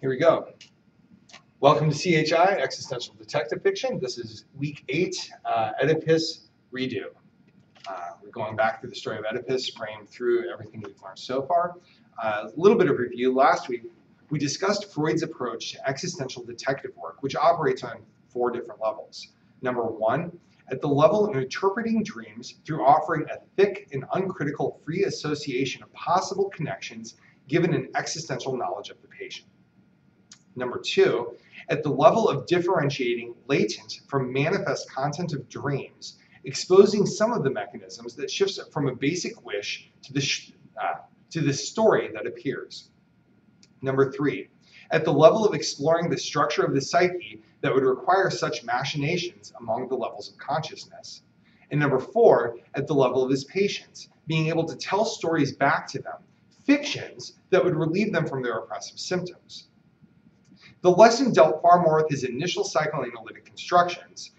Here we go. Welcome to CHI, Existential Detective Fiction. This is week 8, Oedipus Redo. We're going back through the story of Oedipus, framed through everything we've learned so far. A little bit of review. Last week, we discussed Freud's approach to existential detective work, which operates on 4 different levels. Number 1, at the level of interpreting dreams through offering a thick and uncritical free association of possible connections given an existential knowledge of the patient. Number 2, at the level of differentiating latent from manifest content of dreams, exposing some of the mechanisms that shifts it from a basic wish to the story that appears. Number 3, at the level of exploring the structure of the psyche that would require such machinations among the levels of consciousness. And number 4, at the level of his patients, being able to tell stories back to them, fictions that would relieve them from their oppressive symptoms. The lesson dealt far more with his initial psychoanalytic constructions.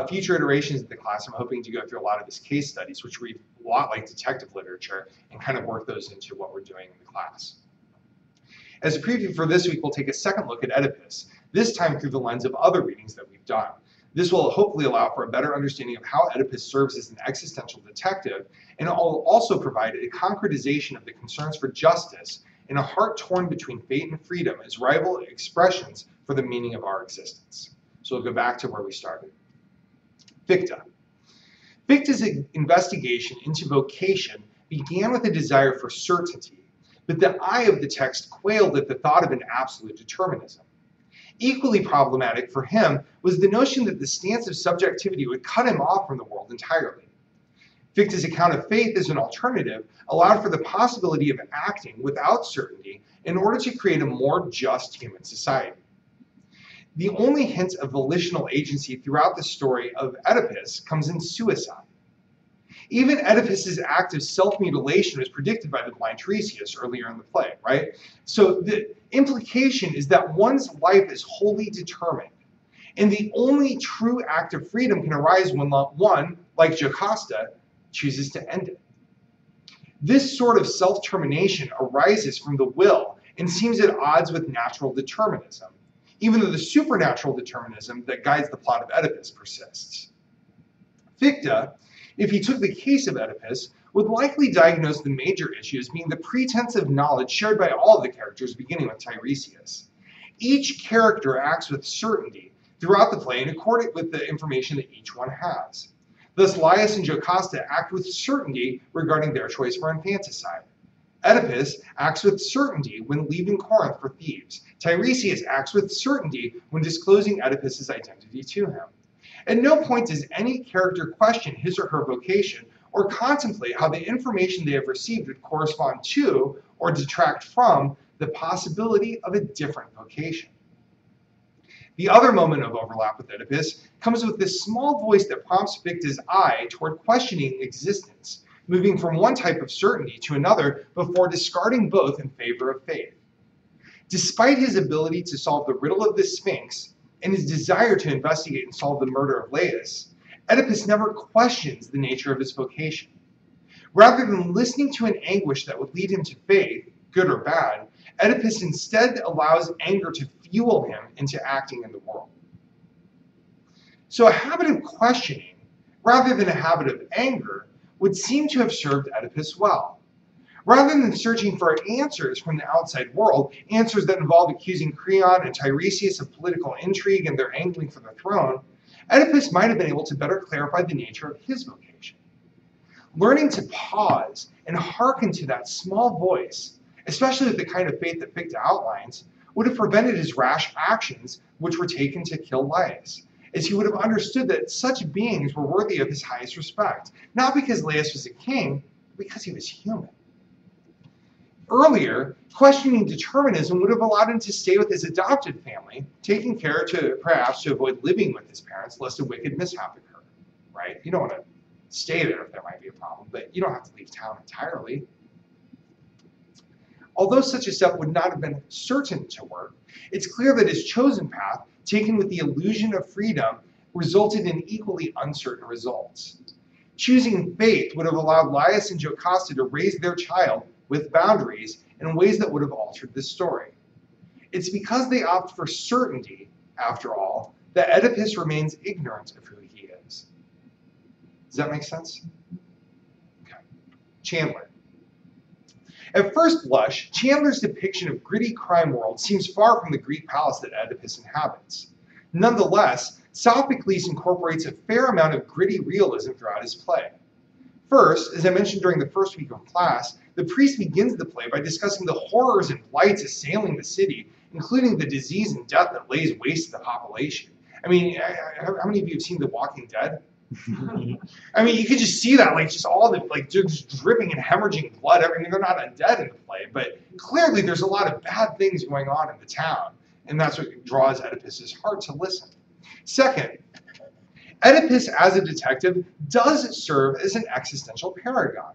Future iterations of the class, I'm hoping to go through a lot of his case studies, which read a lot like detective literature, and kind of work those into what we're doing in the class. As a preview for this week, we'll take a second look at Oedipus, this time through the lens of other readings that we've done. This will hopefully allow for a better understanding of how Oedipus serves as an existential detective, and will also provide a concretization of the concerns for justice in a heart torn between fate and freedom as rival expressions for the meaning of our existence. So we'll go back to where we started. Fichte. Fichte's investigation into vocation began with a desire for certainty, but the eye of the text quailed at the thought of an absolute determinism. Equally problematic for him was the notion that the stance of subjectivity would cut him off from the world entirely. Fichte's account of faith as an alternative allowed for the possibility of acting without certainty in order to create a more just human society. The only hint of volitional agency throughout the story of Oedipus comes in suicide. Even Oedipus's act of self-mutilation was predicted by the blind Tiresias earlier in the play, right? So the implication is that one's life is wholly determined, and the only true act of freedom can arise when one, like Jocasta, chooses to end it. This sort of self-termination arises from the will and seems at odds with natural determinism, even though the supernatural determinism that guides the plot of Oedipus persists. Fichte, if he took the case of Oedipus, would likely diagnose the major issue as being the pretense of knowledge shared by all of the characters, beginning with Tiresias. Each character acts with certainty throughout the play in accordance with the information that each one has. Thus, Laius and Jocasta act with certainty regarding their choice for infanticide. Oedipus acts with certainty when leaving Corinth for Thebes. Tiresias acts with certainty when disclosing Oedipus's identity to him. At no point does any character question his or her vocation or contemplate how the information they have received would correspond to or detract from the possibility of a different vocation. The other moment of overlap with Oedipus comes with this small voice that prompts Fichte's eye toward questioning existence, moving from one type of certainty to another before discarding both in favor of faith. Despite his ability to solve the riddle of the Sphinx and his desire to investigate and solve the murder of Laius, Oedipus never questions the nature of his vocation. Rather than listening to an anguish that would lead him to faith, good or bad, Oedipus instead allows anger to fuel him into acting in the world. So a habit of questioning, rather than a habit of anger, would seem to have served Oedipus well. Rather than searching for answers from the outside world, answers that involve accusing Creon and Tiresias of political intrigue and their angling for the throne, Oedipus might have been able to better clarify the nature of his vocation. Learning to pause and hearken to that small voice, especially with the kind of faith that Fichte outlines, would have prevented his rash actions which were taken to kill Laius, as he would have understood that such beings were worthy of his highest respect, not because Laius was a king, but because he was human. Earlier, questioning determinism would have allowed him to stay with his adopted family, taking care to perhaps to avoid living with his parents lest a wicked mishap occur, right? You don't want to stay there if there might be a problem, but you don't have to leave town entirely. Although such a step would not have been certain to work, it's clear that his chosen path, taken with the illusion of freedom, resulted in equally uncertain results. Choosing faith would have allowed Laius and Jocasta to raise their child with boundaries in ways that would have altered the story. It's because they opt for certainty, after all, that Oedipus remains ignorant of who he is. Does that make sense? Okay. Chandler. At first blush, Chandler's depiction of gritty crime world seems far from the Greek palace that Oedipus inhabits. Nonetheless, Sophocles incorporates a fair amount of gritty realism throughout his play. First, as I mentioned during the first week of class, the priest begins the play by discussing the horrors and blights assailing the city, including the disease and death that lays waste to the population. I mean, how many of you have seen The Walking Dead? I mean, you could just see that, like, just all the, like, just dripping and hemorrhaging blood. I mean, they're not undead in the play, but clearly there's a lot of bad things going on in the town, and that's what draws Oedipus's heart to listen. Second, Oedipus as a detective does serve as an existential paragon.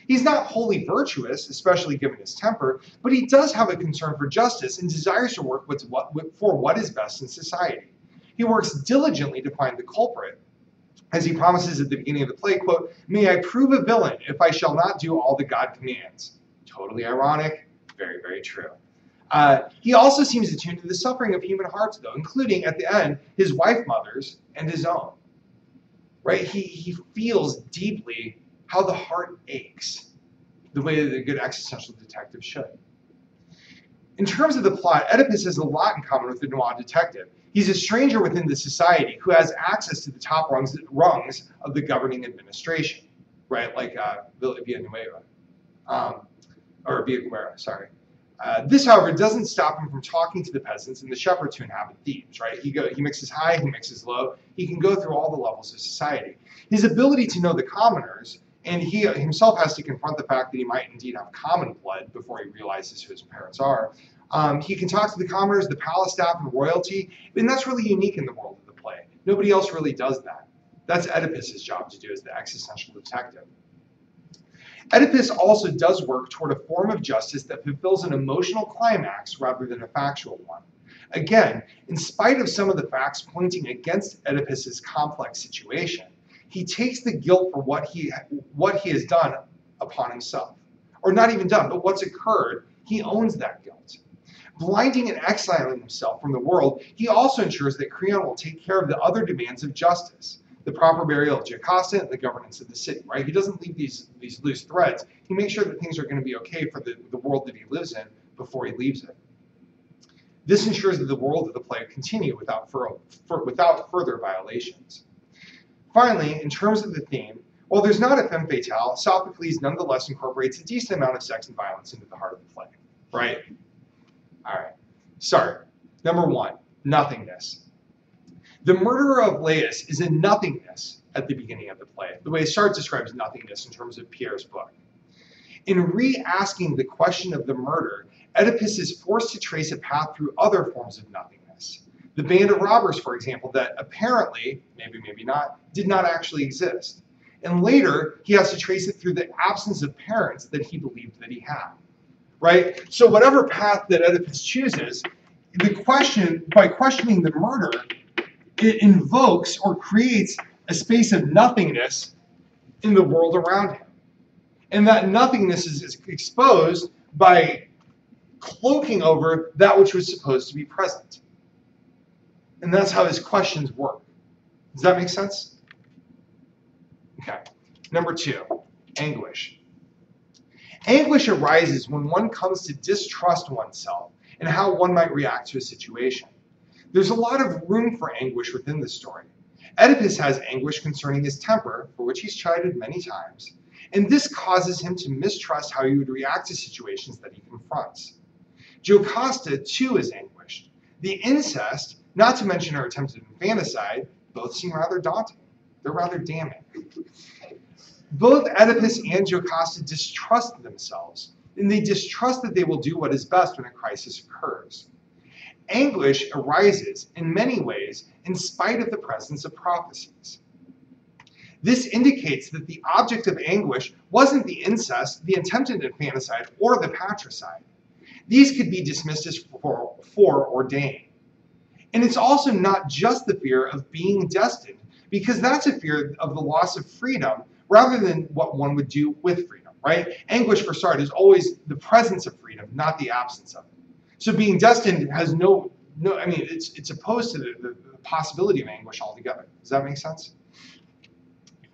He's not wholly virtuous, especially given his temper, but he does have a concern for justice and desires to work for what is best in society. He works diligently to find the culprit, as he promises at the beginning of the play, quote, "May I prove a villain if I shall not do all that God commands." Totally ironic, very, very true. He also seems attuned to the suffering of human hearts, though, including, at the end, his wife mother's and his own. Right? He feels deeply how the heart aches, the way that a good existential detective should. In terms of the plot, Oedipus has a lot in common with the noir detective. He's a stranger within the society who has access to the top rungs of the governing administration, right? Like Villanueva, or Villaguerra, sorry. This, however, doesn't stop him from talking to the peasants and the shepherds who inhabit Thebes, right? He mixes high, he mixes low. He can go through all the levels of society. His ability to know the commoners, and he himself has to confront the fact that he might indeed have common blood before he realizes who his parents are. He can talk to the commoners, the palace staff, and royalty, and that's really unique in the world of the play. Nobody else really does that. That's Oedipus's job to do as the existential detective. Oedipus also does work toward a form of justice that fulfills an emotional climax rather than a factual one. Again, in spite of some of the facts pointing against Oedipus's complex situation, he takes the guilt for what he has done upon himself. Or not even done, but what's occurred, he owns that guilt. Blinding and exiling himself from the world, he also ensures that Creon will take care of the other demands of justice, the proper burial of Jocasta and the governance of the city, right? He doesn't leave these loose threads. He makes sure that things are going to be okay for the world that he lives in before he leaves it. This ensures that the world of the play continue without further violations. Finally, in terms of the theme, while there's not a femme fatale, Sophocles nonetheless incorporates a decent amount of sex and violence into the heart of the play, right? All right, Sartre. Number one, nothingness. The murderer of Laius is a nothingness at the beginning of the play, the way Sartre describes nothingness in terms of Pierre's book. In re-asking the question of the murder, Oedipus is forced to trace a path through other forms of nothingness. The band of robbers, for example, that apparently, maybe not, did not actually exist. And later, he has to trace it through the absence of parents that he believed that he had. Right? So whatever path that Oedipus chooses, by questioning the murder, it invokes or creates a space of nothingness in the world around him. And that nothingness is exposed by cloaking over that which was supposed to be present. And that's how his questions work. Does that make sense? Okay. Number two, anguish. Anguish arises when one comes to distrust oneself and how one might react to a situation. There's a lot of room for anguish within the story. Oedipus has anguish concerning his temper, for which he's chided many times, and this causes him to mistrust how he would react to situations that he confronts. Jocasta, too, is anguished. The incest, not to mention her attempted infanticide, both seem rather daunting. They're rather damning. Both Oedipus and Jocasta distrust themselves, and they distrust that they will do what is best when a crisis occurs. Anguish arises, in many ways, in spite of the presence of prophecies. This indicates that the object of anguish wasn't the incest, the attempted infanticide, or the patricide. These could be dismissed as foreordained. And it's also not just the fear of being destined, because that's a fear of the loss of freedom rather than what one would do with freedom, right? Anguish for Sartre is always the presence of freedom, not the absence of it. So being destined has no, I mean, it's opposed to the possibility of anguish altogether. Does that make sense?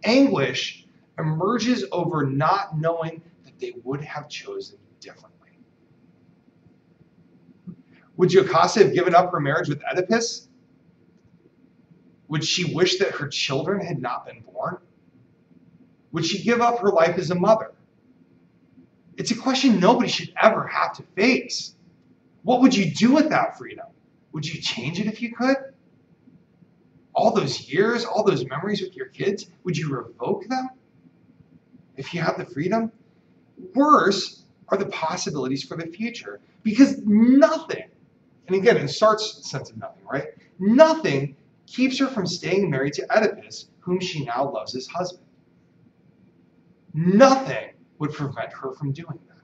Anguish emerges over not knowing that they would have chosen differently. Would Jocasta have given up her marriage with Oedipus? Would she wish that her children had not been born? Would she give up her life as a mother? It's a question nobody should ever have to face. What would you do with that freedom? Would you change it if you could? All those years, all those memories with your kids, would you revoke them if you had the freedom? Worse are the possibilities for the future, because nothing, and again, in Sartre's sense of nothing, right? Nothing keeps her from staying married to Oedipus, whom she now loves as husband. Nothing would prevent her from doing that.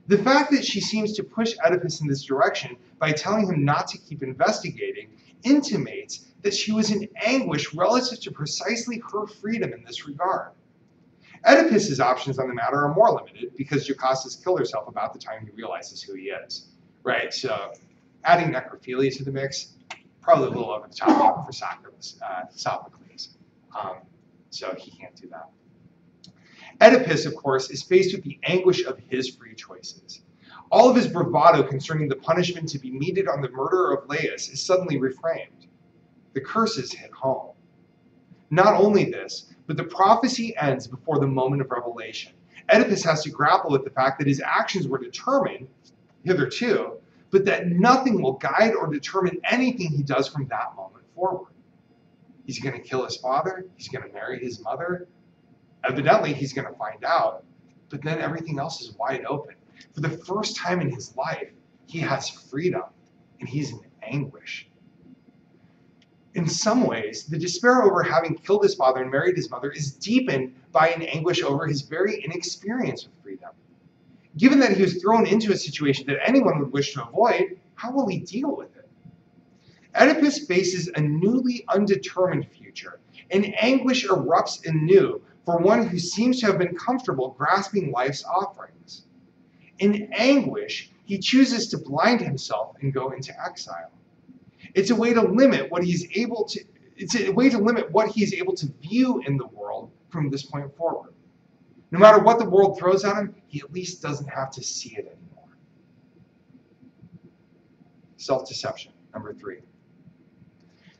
The fact that she seems to push Oedipus in this direction by telling him not to keep investigating intimates that she was in anguish relative to precisely her freedom in this regard. Oedipus's options on the matter are more limited because Jocasta's killed herself about the time he realizes who he is, right? So adding necrophilia to the mix, probably a little over the top for Sophocles. So he can't do that. Oedipus, of course, is faced with the anguish of his free choices. All of his bravado concerning the punishment to be meted on the murderer of Laius is suddenly reframed. The curses hit home. Not only this, but the prophecy ends before the moment of revelation. Oedipus has to grapple with the fact that his actions were determined hitherto, but that nothing will guide or determine anything he does from that moment forward. He's going to kill his father. He's going to marry his mother. Evidently, he's going to find out, but then everything else is wide open. For the first time in his life, he has freedom, and he's in anguish. In some ways, the despair over having killed his father and married his mother is deepened by an anguish over his very inexperience with freedom. Given that he was thrown into a situation that anyone would wish to avoid, how will he deal with it? Oedipus faces a newly undetermined future, and anguish erupts anew for one who seems to have been comfortable grasping life's offerings. In anguish, he chooses to blind himself and go into exile. It's a way to limit what he's able to. It's a way to limit what he's able to view in the world from this point forward. No matter what the world throws at him, he at least doesn't have to see it anymore. Self-deception, number 3.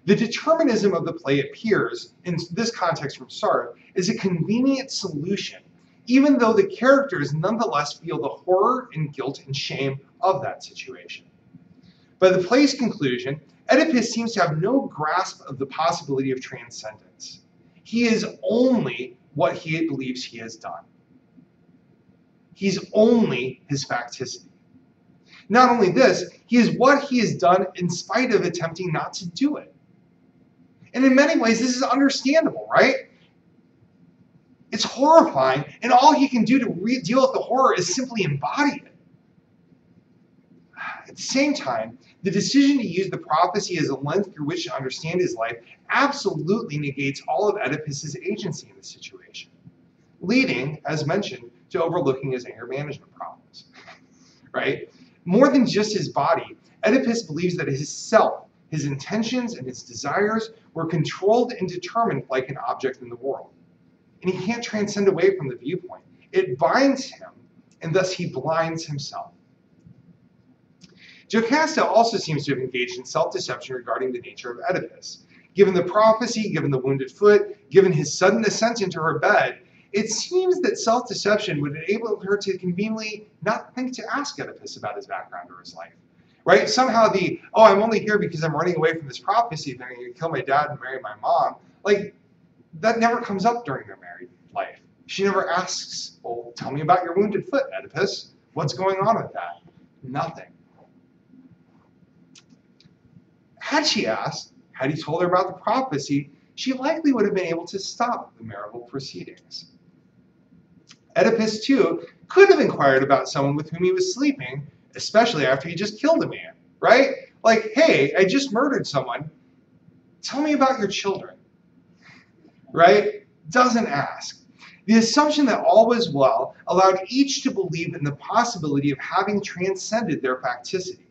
The determinism of the play appears, in this context from Sartre, as a convenient solution, even though the characters nonetheless feel the horror and guilt and shame of that situation. By the play's conclusion, Oedipus seems to have no grasp of the possibility of transcendence. He is only what he believes he has done. He's only his facticity. Not only this, he is what he has done in spite of attempting not to do it. And in many ways, this is understandable, right? It's horrifying, and all he can do to deal with the horror is simply embody it. At the same time, the decision to use the prophecy as a lens through which to understand his life absolutely negates all of Oedipus's agency in the situation, leading, as mentioned, to overlooking his anger management problems. Right? More than just his body, Oedipus believes that his self, his intentions, and his desires were controlled and determined like an object in the world. And he can't transcend away from the viewpoint. It binds him, and thus he blinds himself. Jocasta also seems to have engaged in self-deception regarding the nature of Oedipus. Given the prophecy, given the wounded foot, given his sudden ascent into her bed, it seems that self-deception would enable her to conveniently not think to ask Oedipus about his background or his life. Right? Somehow I'm only here because I'm running away from this prophecy that I'm going to kill my dad and marry my mom. Like, that never comes up during their married life. She never asks, well, tell me about your wounded foot, Oedipus. What's going on with that? Nothing. Had she asked, had he told her about the prophecy, she likely would have been able to stop the marital proceedings. Oedipus, too, could have inquired about someone with whom he was sleeping, especially after he just killed a man, right? Like, hey, I just murdered someone. Tell me about your children, right? Doesn't ask. The assumption that all was well allowed each to believe in the possibility of having transcended their facticity.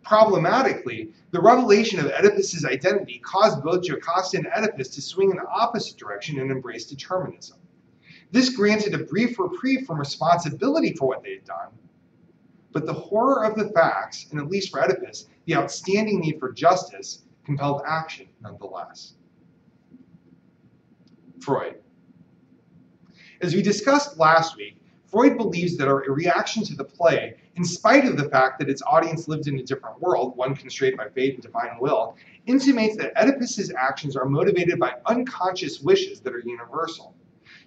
Problematically, the revelation of Oedipus's identity caused both Jocasta and Oedipus to swing in the opposite direction and embrace determinism. This granted a brief reprieve from responsibility for what they had done, but the horror of the facts, and at least for Oedipus, the outstanding need for justice, compelled action nonetheless. Freud. As we discussed last week, Freud believes that our reaction to the play, in spite of the fact that its audience lived in a different world, one constrained by fate and divine will, intimates that Oedipus's actions are motivated by unconscious wishes that are universal.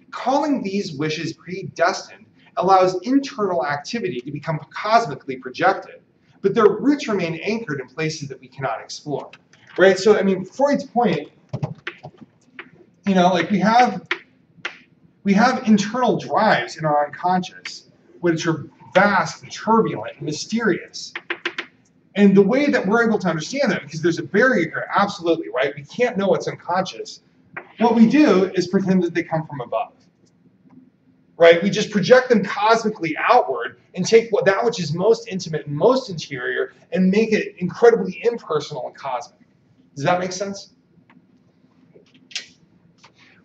Calling these wishes predestined allows internal activity to become cosmically projected, but their roots remain anchored in places that we cannot explore. Right? So, I mean, Freud's point, you know, like we have internal drives in our unconscious, which are vast and turbulent and mysterious. And the way that we're able to understand that, because there's a barrier here, absolutely, right? We can't know what's unconscious. What we do is pretend that they come from above, right? We just project them cosmically outward and take that which is most intimate and most interior and make it incredibly impersonal and cosmic. Does that make sense?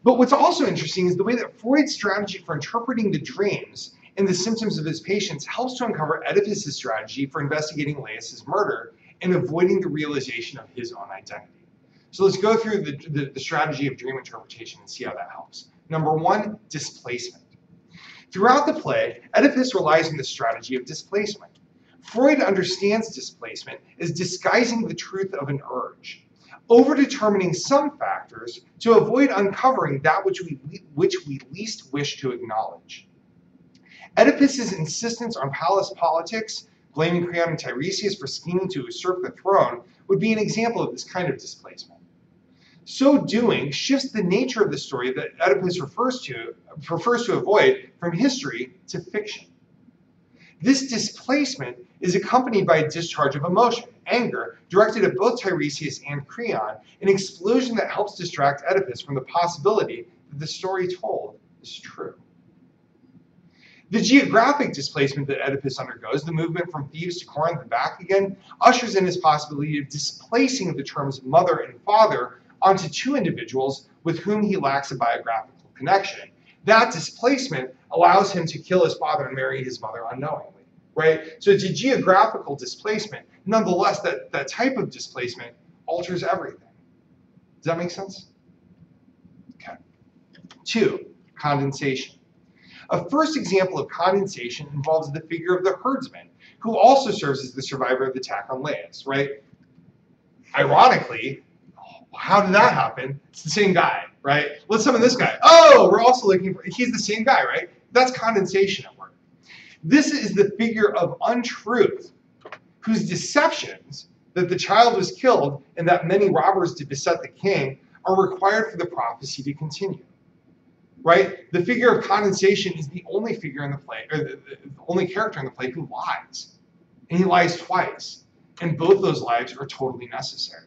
But what's also interesting is the way that Freud's strategy for interpreting the dreams and the symptoms of his patients helps to uncover Oedipus's strategy for investigating Laius's murder and avoiding the realization of his own identity. So let's go through the strategy of dream interpretation and see how that helps. Number one, displacement. Throughout the play, Oedipus relies on the strategy of displacement. Freud understands displacement as disguising the truth of an urge, overdetermining some factors to avoid uncovering that which we least wish to acknowledge. Oedipus's insistence on palace politics, blaming Creon and Tiresias for scheming to usurp the throne, would be an example of this kind of displacement. So doing shifts the nature of the story that Oedipus prefers to avoid from history to fiction. This displacement is accompanied by a discharge of emotion, anger, directed at both Tiresias and Creon, an explosion that helps distract Oedipus from the possibility that the story told is true. The geographic displacement that Oedipus undergoes, the movement from Thebes to Corinth and back again, ushers in his possibility of displacing the terms mother and father onto two individuals with whom he lacks a biographical connection. That displacement allows him to kill his father and marry his mother unknowingly, right? So it's a geographical displacement. Nonetheless, that type of displacement alters everything. Does that make sense? Okay. 2, condensation. A first example of condensation involves the figure of the herdsman, who also serves as the survivor of the attack on Laius, right? Ironically, how did that happen? It's the same guy, right? Let's summon this guy. Oh, we're also looking for, he's the same guy, right? That's condensation at work. This is the figure of untruth, whose deceptions that the child was killed and that many robbers did beset the king are required for the prophecy to continue, right? The figure of condensation is the only figure in the play, or the only character in the play who lies. And he lies twice. And both those lies are totally necessary.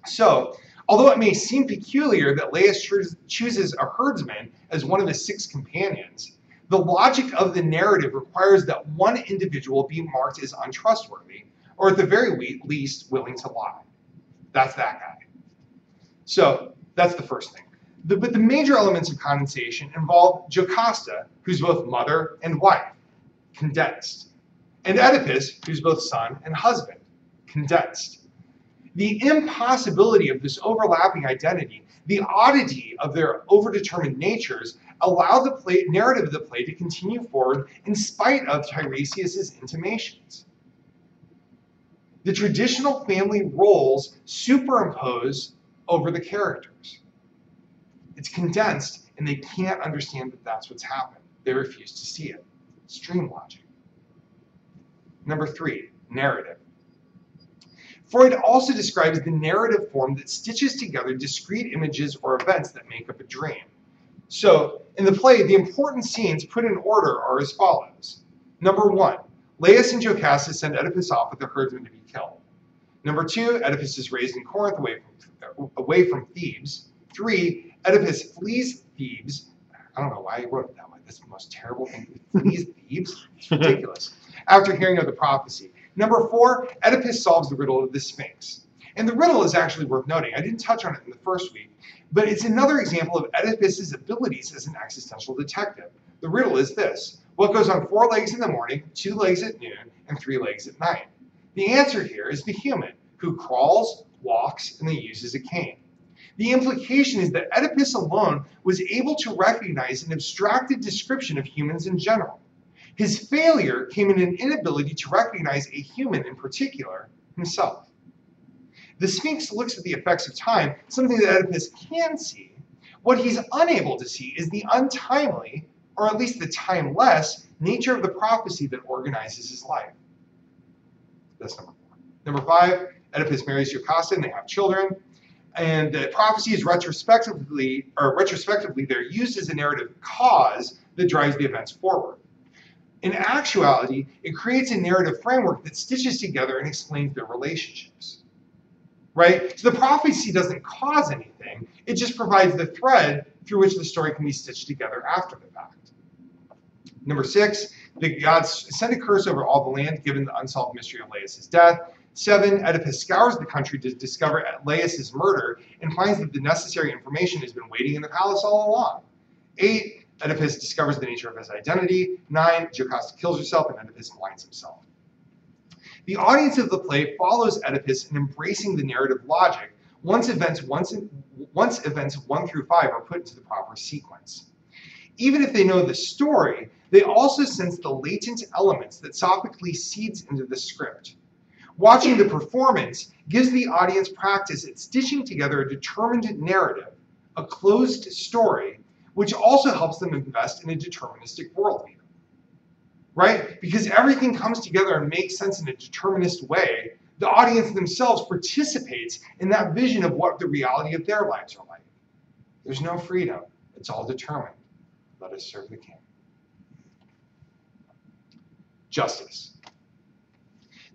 So, although it may seem peculiar that Laius chooses a herdsman as one of his 6 companions, the logic of the narrative requires that one individual be marked as untrustworthy, or at the very least, willing to lie. That's that guy. So, that's the first thing. But the major elements of condensation involve Jocasta, who's both mother and wife, condensed, and Oedipus, who's both son and husband, condensed. The impossibility of this overlapping identity, the oddity of their overdetermined natures, allow the narrative of the play to continue forward in spite of Tiresias' intimations. The traditional family roles superimpose over the characters. It's condensed, and they can't understand that that's what's happened. They refuse to see it. It's dream logic. Number 3, narrative. Freud also describes the narrative form that stitches together discrete images or events that make up a dream. So, in the play, the important scenes put in order are as follows. Number 1, Laius and Jocasta send Oedipus off with the herdsman to be killed. Number 2, Oedipus is raised in Corinth away from Thebes. 3, Oedipus flees Thebes I don't know why he wrote it that way. That's the most terrible thing. These thieves? It's ridiculous. After hearing of the prophecy. Number 4, Oedipus solves the riddle of the Sphinx. And the riddle is actually worth noting. I didn't touch on it in the first week, but it's another example of Oedipus's abilities as an existential detective. The riddle is this: what goes on 4 legs in the morning, 2 legs at noon, and 3 legs at night? The answer here is the human, who crawls, walks, and then uses a cane. The implication is that Oedipus alone was able to recognize an abstracted description of humans in general. His failure came in an inability to recognize a human in particular, himself. The Sphinx looks at the effects of time, something that Oedipus can see. What he's unable to see is the untimely, or at least the timeless, nature of the prophecy that organizes his life. That's number 4. Number 5, Oedipus marries Jocasta and they have children. And the prophecy is retrospectively, they're used as a narrative cause that drives the events forward. In actuality, it creates a narrative framework that stitches together and explains their relationships. Right? So the prophecy doesn't cause anything, it just provides the thread through which the story can be stitched together after the fact. Number 6, the gods send a curse over all the land given the unsolved mystery of Laius' death. 7, Oedipus scours the country to discover Laius' murder and finds that the necessary information has been waiting in the palace all along. 8, Oedipus discovers the nature of his identity. 9, Jocasta kills herself and Oedipus blinds himself. The audience of the play follows Oedipus in embracing the narrative logic once events 1 through 5 are put into the proper sequence. Even if they know the story, they also sense the latent elements that Sophocles seeds into the script. Watching the performance gives the audience practice at stitching together a determined narrative, a closed story, which also helps them invest in a deterministic worldview. Right? Because everything comes together and makes sense in a determinist way, the audience themselves participates in that vision of what the reality of their lives are like. There's no freedom. It's all determined. Let us serve the king. Justice.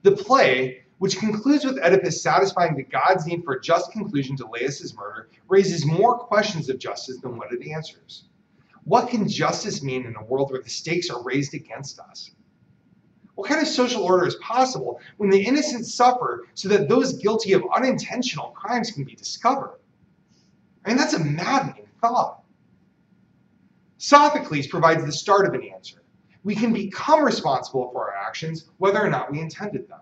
The play, which concludes with Oedipus satisfying the god's need for a just conclusion to Laius' murder, raises more questions of justice than what it answers. What can justice mean in a world where the stakes are raised against us? What kind of social order is possible when the innocent suffer so that those guilty of unintentional crimes can be discovered? I mean, that's a maddening thought. Sophocles provides the start of an answer. We can become responsible for our actions, whether or not we intended them.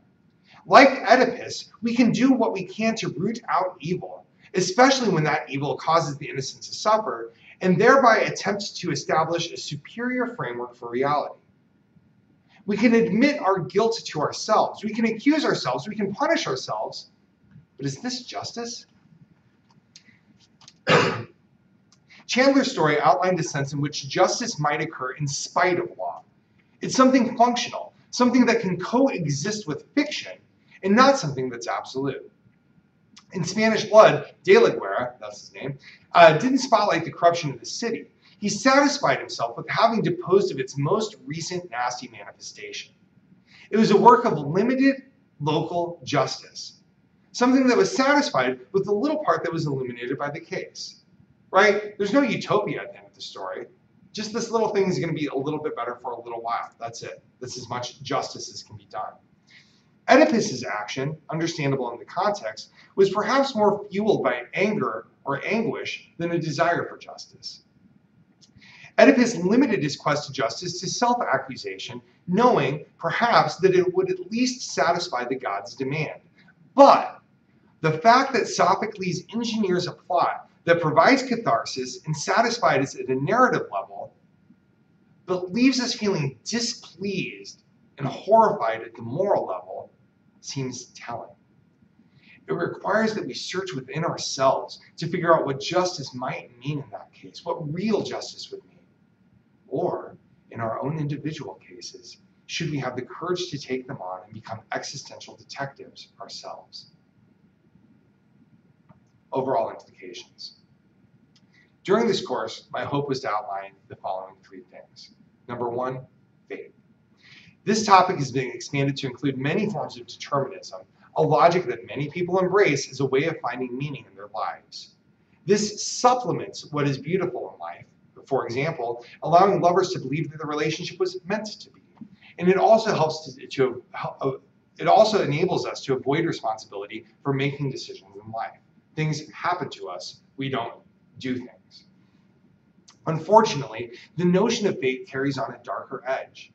Like Oedipus, we can do what we can to root out evil, especially when that evil causes the innocent to suffer, and thereby attempt to establish a superior framework for reality. We can admit our guilt to ourselves. We can accuse ourselves. We can punish ourselves. But is this justice? Chandler's story outlined a sense in which justice might occur in spite of law. It's something functional, something that can coexist with fiction, and not something that's absolute. In Spanish Blood, De La Guerra, that's his name, didn't spotlight the corruption of the city. He satisfied himself with having disposed of its most recent nasty manifestation. It was a work of limited local justice, something that was satisfied with the little part that was illuminated by the case. Right? There's no utopia at the end of the story. Just this little thing is going to be a little bit better for a little while. That's it. That's as much justice as can be done. Oedipus's action, understandable in the context, was perhaps more fueled by anger or anguish than a desire for justice. Oedipus limited his quest to justice to self-accusation, knowing, perhaps, that it would at least satisfy the god's demand. But the fact that Sophocles engineers a plot that provides catharsis and satisfies us at a narrative level, but leaves us feeling displeased and horrified at the moral level, seems telling. It requires that we search within ourselves to figure out what justice might mean in that case, what real justice would mean. Or, in our own individual cases, should we have the courage to take them on and become existential detectives ourselves? Overall implications. During this course, my hope was to outline the following 3 things. Number 1, faith. This topic has been expanded to include many forms of determinism, a logic that many people embrace as a way of finding meaning in their lives. This supplements what is beautiful in life, but For example, allowing lovers to believe that the relationship was meant to be. And it also helps it also enables us to avoid responsibility for making decisions in life. Things happen to us, we don't do things. Unfortunately, the notion of fate carries on a darker edge.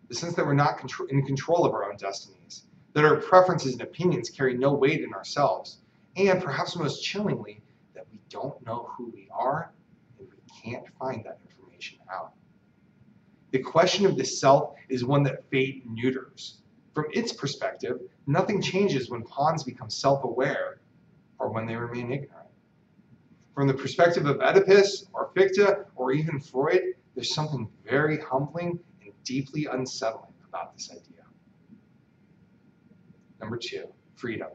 The sense that we're not in control of our own destinies, that our preferences and opinions carry no weight in ourselves, and perhaps most chillingly, that we don't know who we are and we can't find that information out. The question of the self is one that fate neuters. From its perspective, nothing changes when pawns become self-aware or when they remain ignorant. From the perspective of Oedipus or Fichte or even Freud, there's something very humbling and deeply unsettling about this idea. Number 2, freedom.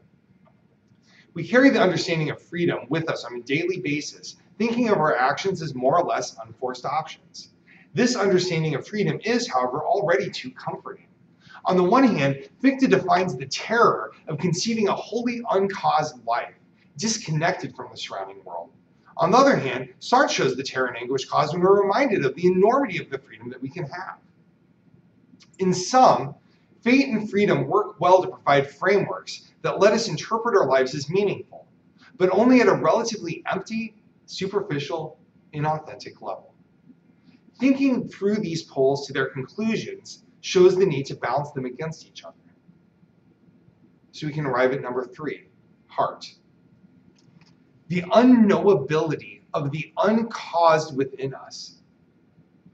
We carry the understanding of freedom with us on a daily basis, thinking of our actions as more or less unforced options. This understanding of freedom is, however, already too comforting. On the one hand, Fichte defines the terror of conceiving a wholly uncaused life, disconnected from the surrounding world. On the other hand, Sartre shows the terror and anguish caused when we're reminded of the enormity of the freedom that we can have. In sum, fate and freedom work well to provide frameworks that let us interpret our lives as meaningful, but only at a relatively empty, superficial, inauthentic level. Thinking through these poles to their conclusions shows the need to balance them against each other. So we can arrive at number 3, heart. The unknowability of the uncaused within us,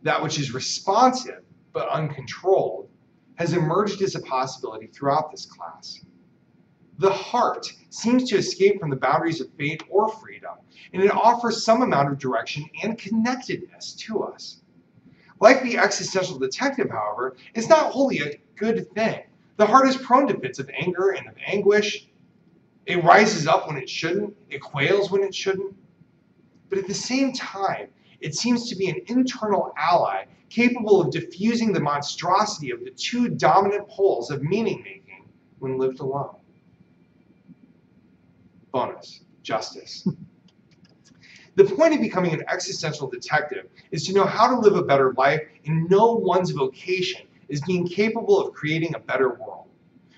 that which is responsive but uncontrolled, has emerged as a possibility throughout this class. The heart seems to escape from the boundaries of fate or freedom, and it offers some amount of direction and connectedness to us. Like the existential detective, however, it's not wholly a good thing. The heart is prone to fits of anger and of anguish. It rises up when it shouldn't. It quails when it shouldn't. But at the same time, it seems to be an internal ally capable of diffusing the monstrosity of the 2 dominant poles of meaning-making when lived alone. Bonus, justice. The point of becoming an existential detective is to know how to live a better life and know one's vocation is being capable of creating a better world.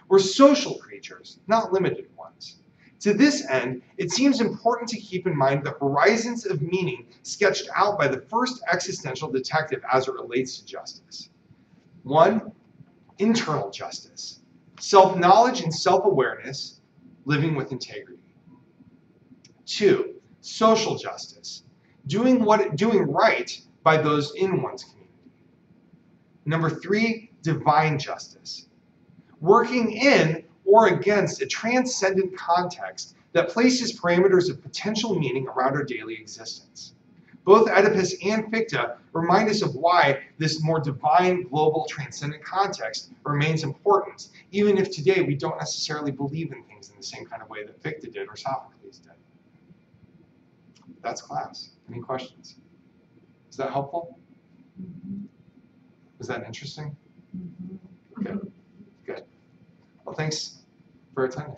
We're social creatures, not limited ones. To this end, it seems important to keep in mind the horizons of meaning sketched out by the first existential detective as it relates to justice. 1, internal justice, self-knowledge and self-awareness, living with integrity. 2, social justice, doing right by those in one's community. Number 3, divine justice, working in or against a transcendent context that places parameters of potential meaning around our daily existence. Both Oedipus and Fichte remind us of why this more divine, global, transcendent context remains important, even if today we don't necessarily believe in things in the same kind of way that Fichte did or Sophocles did. That's class. Any questions? Is that helpful? Was that interesting? Good. Good. Well, thanks for attending.